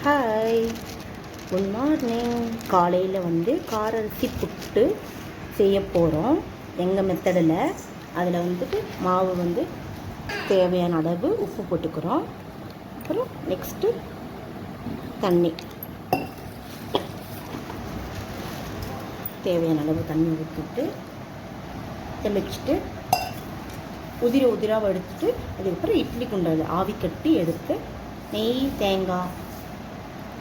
Hi, good morning. காலையில் வந்து காரரிசி புட்டு செய்ய போகிறோம் எங்கள் மெத்தடில். அதில் வந்துட்டு மாவு வந்து தேவையான அளவு உப்பு போட்டுக்கிறோம். அப்புறம் நெக்ஸ்ட்டு தண்ணி, தேவையான அளவு தண்ணி ஊற்றிட்டு தெளிச்சுட்டு உதிராக எடுத்துட்டு அதுக்கப்புறம் இட்லி குண்டாது ஆவி கட்டி எடுத்து நெய், தேங்காய்,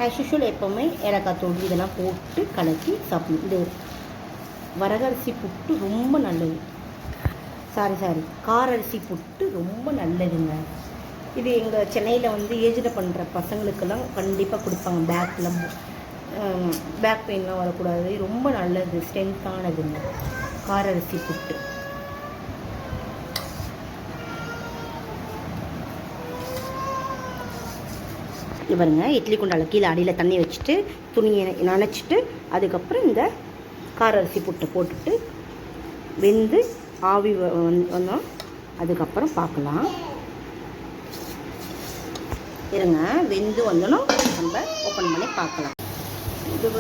ஆஸ் யூஷுவல் எப்போவுமே ஏலக்காய் தூள் இதெல்லாம் போட்டு கலக்கி சாப்பிடணும். இது வரகரிசி புட்டு ரொம்ப நல்லது. காரரிசி புட்டு ரொம்ப நல்லதுங்க. இது எங்கள் சென்னையில் வந்து ஏஜில் பண்ணுற பசங்களுக்கெல்லாம் கண்டிப்பாக கொடுப்பாங்க. பேக் பெயின்லாம் வரக்கூடாது. ரொம்ப நல்லது, ஸ்ட்ரென்த்தானதுங்க காரரிசி புட்டு. பாருங்க, இட்லி குண்டால கீழே அடியில் தண்ணி வச்சுட்டு துணியை நனைச்சிட்டு அதுக்கப்புறம் இந்த காரரிசி புட்டை போட்டுட்டு வெந்து ஆவி வந்தோம். அதுக்கப்புறம் பார்க்கலாம் இருங்க. வெந்து வந்தோன்னா நம்ம ஓப்பன் பண்ணி பார்க்கலாம். இது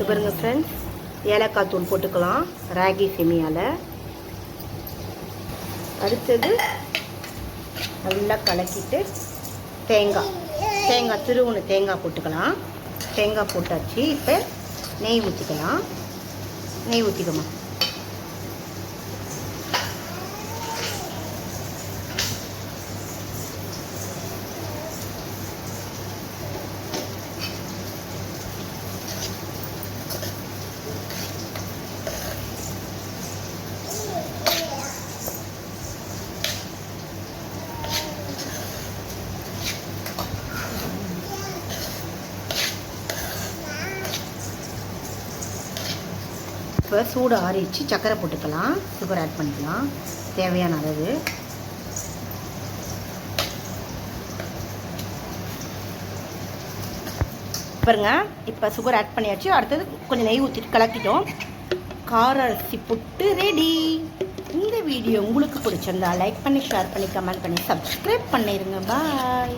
பாருங்க ஃப்ரெண்ட்ஸ், ஏலக்காய் தூள் போட்டுக்கலாம் ராகி செமியால். அடுத்தது நல்லா கலக்கிட்டு தேங்காய் திருவுணு தேங்காய் போட்டுக்கலாம். தேங்காய் போட்டாச்சு. இப்போ நெய் ஊற்றிக்கலாம். நெய் ஊற்றிக்கமா. இப்போ சூடு ஆறிச்சு சர்க்கரை போட்டுக்கலாம். சுகர் ஆட் பண்ணிக்கலாம் தேவையான அளவு. பாருங்க, இப்போ சுகர் ஆட் பண்ணியாச்சு. அடுத்தது கொஞ்சம் நெய் ஊற்றிட்டு கலக்கிட்டோம். காரரிசி புட்டு ரெடி. இந்த வீடியோ உங்களுக்கு பிடிச்சிருந்தா லைக் பண்ணி, ஷேர் பண்ணி, கமெண்ட் பண்ணி, சப்ஸ்கிரைப் பண்ணிடுங்க. பாய்.